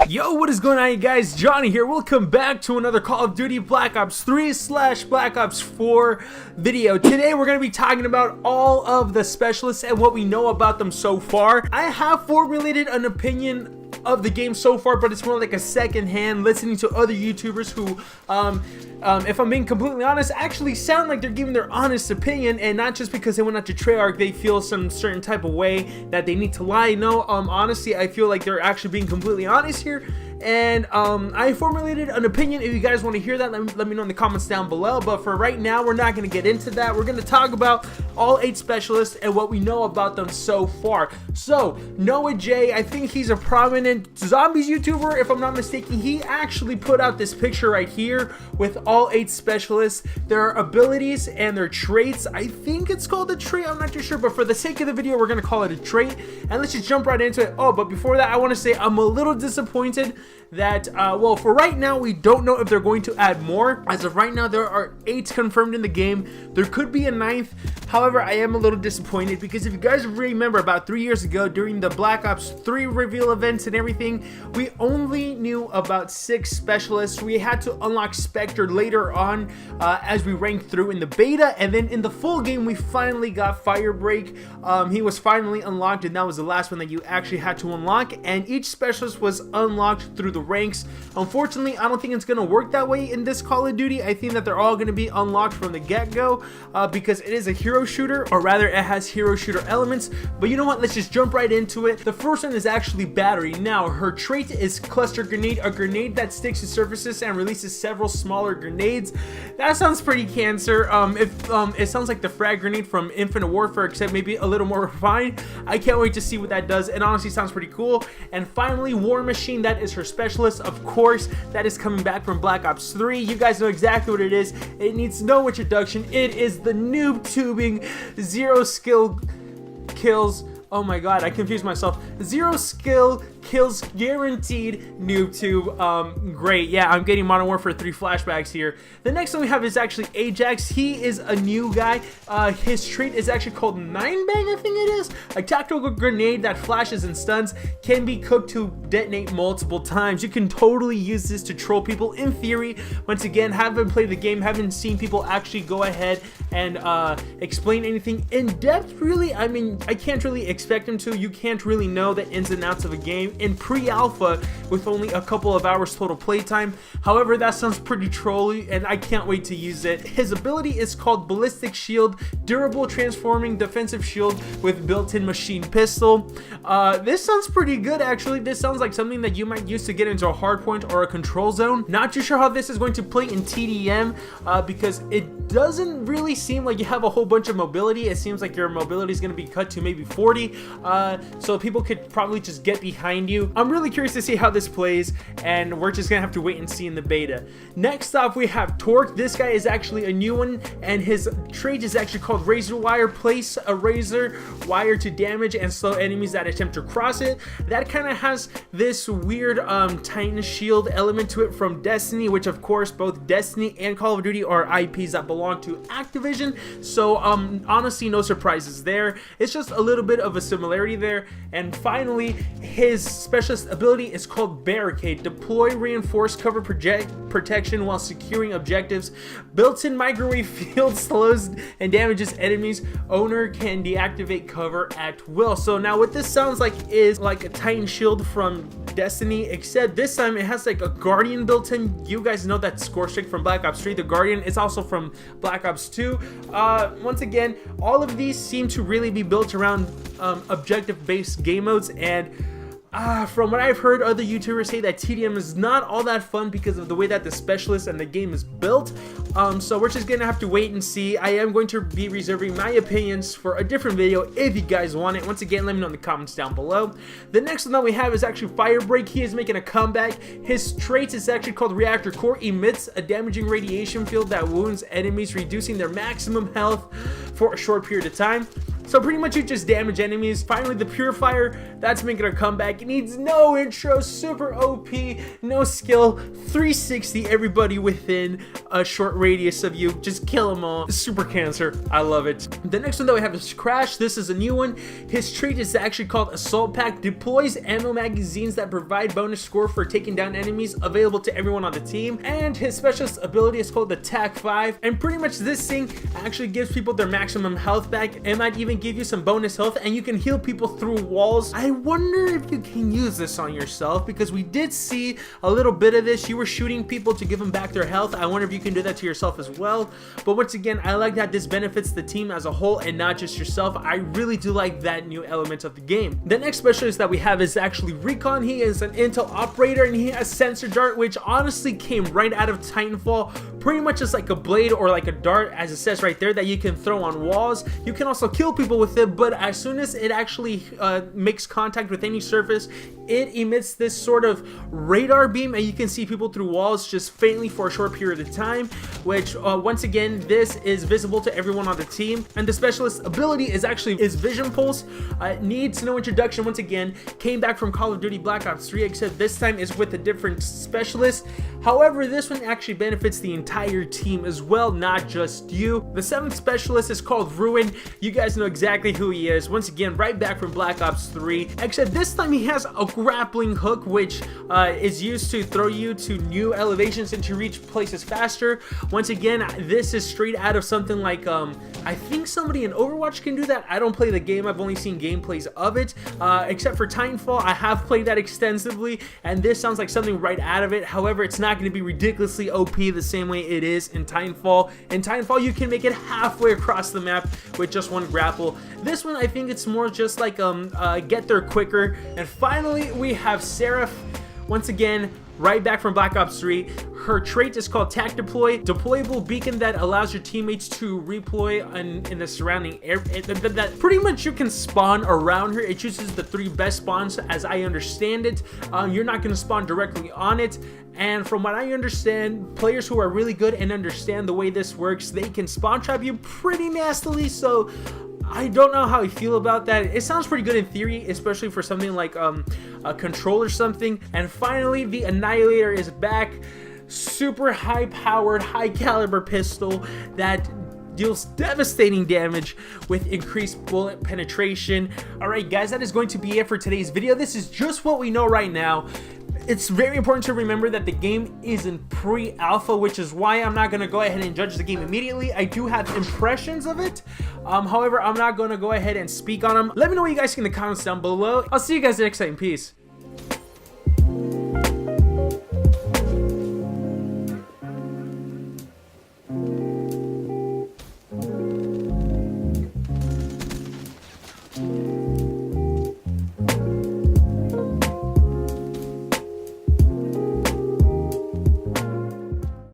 Yo, what is going on, you guys? Johnny here. Welcome back to another Call of Duty Black Ops 3/Black Ops 4 video. Today we're going to be talking about all of the specialists and what we know about them so far. I have formulated an opinion of the game so far, but it's more like a second hand, listening to other YouTubers who, if I'm being completely honest, actually sound like they're giving their honest opinion, and not just because they went out to Treyarch, they feel some certain type of way that they need to lie. No, honestly, I feel like they're actually being completely honest here. And I formulated an opinion. If you guys want to hear that, let me know in the comments down below. But for right now, we're not going to get into that. We're going to talk about all 8 specialists and what we know about them so far. So Noah J, I think he's a prominent zombies YouTuber, if I'm not mistaken. He actually put out this picture right here with all 8 specialists, their abilities and their traits. I think it's called a trait, I'm not too sure, but for the sake of the video, we're going to call it a trait. And let's just jump right into it. Oh, but before that, I want to say I'm a little disappointed that well, for right now, we don't know if they're going to add more. As of right now, there are 8 confirmed in the game. There could be a 9th. However, I am a little disappointed because if you guys remember, about 3 years ago during the Black Ops 3 reveal events and everything, we only knew about 6 specialists. We had to unlock Spectre later on as we ranked through in the beta, and then in the full game we finally got Firebreak. He was finally unlocked, and that was the last one that you actually had to unlock, and each specialist was unlocked through the ranks. Unfortunately, I don't think it's going to work that way in this Call of Duty. I think that they're all going to be unlocked from the get-go because it is a hero shooter, or rather it has hero shooter elements. But you know what, let's just jump right into it. The first one is actually Battery. Now her trait is Cluster Grenade, a grenade that sticks to surfaces and releases several smaller grenades. That sounds pretty cancer. It sounds like the frag grenade from Infinite Warfare, except maybe a little more refined. I can't wait to see what that does. It honestly sounds pretty cool. And finally, War Machine, that is her specialist. Of course, that is coming back from Black Ops 3. You guys know exactly what it is. It needs no introduction. It is the noob tubing, 0 skill kills. Oh my god, I confused myself. 0 skill kills guaranteed noob tube. Great. Yeah, I'm getting Modern Warfare 3 flashbacks here. The next one we have is actually Ajax. He is a new guy. His trait is actually called 9 Bang, I think it is. A tactical grenade that flashes and stuns, can be cooked to detonate multiple times. You can totally use this to troll people in theory. Once again, haven't played the game, haven't seen people actually go ahead and explain anything in depth, really. I mean, I can't really expect him to. You can't really know the ins and outs of a game in pre-alpha with only a couple of hours total playtime. However, that sounds pretty trolly, and I can't wait to use it. His ability is called Ballistic Shield, durable transforming defensive shield with built-in machine pistol. This sounds pretty good, actually. This sounds like something that you might use to get into a hard point or a control zone. Not too sure how this is going to play in TDM because it doesn't really seem like you have a whole bunch of mobility. It seems like your mobility is going to be cut to maybe 40, so people could probably just get behind you. I'm really curious to see how this plays, and we're just gonna have to wait and see in the beta. Next up, we have Torque. This guy is actually a new one, and his trait is actually called Razor Wire. Place a razor wire to damage and slow enemies that attempt to cross it. That kind of has this weird Titan shield element to it from Destiny, which of course both Destiny and Call of Duty are IPs that belong to Activision, so honestly no surprises there. It's just a little bit of a similarity there. And finally, his specialist ability is called Barricade. Deploy reinforced cover protection while securing objectives. Built-in microwave field slows and damages enemies. Owner can deactivate cover at will. So now what this sounds like is like a Titan shield from Destiny, except this time it has like a Guardian built in. You guys know that score streak from Black Ops 3. The Guardian is also from Black Ops 2. Once again, all of these seem to really be built around objective-based game modes, and from what I've heard, other YouTubers say that TDM is not all that fun because of the way that the specialist and the game is built. So we're just gonna have to wait and see. I am going to be reserving my opinions for a different video if you guys want it. Once again, let me know in the comments down below. The next one that we have is actually Firebreak. He is making a comeback. His trait is actually called Reactor Core. Emits a damaging radiation field that wounds enemies, reducing their maximum health for a short period of time. So pretty much you just damage enemies. Finally, the Purifier, that's making a comeback. It needs no intro, super OP, no skill, 360 everybody within a short radius of you. Just kill them all. Super cancer. I love it. The next one that we have is Crash. This is a new one. His trait is actually called Assault Pack. Deploys ammo magazines that provide bonus score for taking down enemies, available to everyone on the team. And his specialist ability is called Attack 5. And pretty much this thing actually gives people their maximum health back. It might even give you some bonus health, and you can heal people through walls. I wonder if you can use this on yourself, because we did see a little bit of this. You were shooting people to give them back their health. I wonder if you can do that to yourself as well. But once again, I like that this benefits the team as a whole and not just yourself. I really do like that new element of the game. The next specialist that we have is actually Recon. He is an intel operator, and he has Sensor Dart, which honestly came right out of Titanfall. Pretty much just like a blade or like a dart, as it says right there, that you can throw on walls. You can also kill people with it, but as soon as it actually makes contact with any surface, it emits this sort of radar beam, and you can see people through walls just faintly for a short period of time, which once again, this is visible to everyone on the team. And the specialist ability is actually Vision Pulse. Needs no introduction. Once again, came back from Call of Duty Black Ops 3, except this time is with a different specialist. However, this one actually benefits the entire team as well, not just you. The 7th specialist is called Ruin. You guys know exactly who he is. Once again, right back from Black Ops 3, except this time he has a grappling hook, which is used to throw you to new elevations and to reach places faster. Once again, this is straight out of something like, I think somebody in Overwatch can do that. I don't play the game. I've only seen gameplays of it. Except for Titanfall, I have played that extensively, and this sounds like something right out of it. However, it's not going to be ridiculously OP the same way it is in Titanfall. In Titanfall, you can make it halfway across the map with just one grapple. This one, I think it's more just like get there quicker. And finally, we have Seraph. Once again, right back from Black Ops 3. Her trait is called Tac Deploy, deployable beacon that allows your teammates to redeploy in the surrounding area. That pretty much you can spawn around her. It chooses the 3 best spawns, as I understand it. You're not going to spawn directly on it. And from what I understand, players who are really good and understand the way this works, they can spawn trap you pretty nastily. So I don't know how I feel about that. It sounds pretty good in theory, especially for something like a Control or something. And finally, the Annihilator is back. Super high-powered, high-caliber pistol that deals devastating damage with increased bullet penetration. Alright guys, that is going to be it for today's video. This is just what we know right now. It's very important to remember that the game is in pre-alpha, which is why I'm not going to go ahead and judge the game immediately. I do have impressions of it. However, I'm not going to go ahead and speak on them. Let me know what you guys think in the comments down below. I'll see you guys next time. Peace.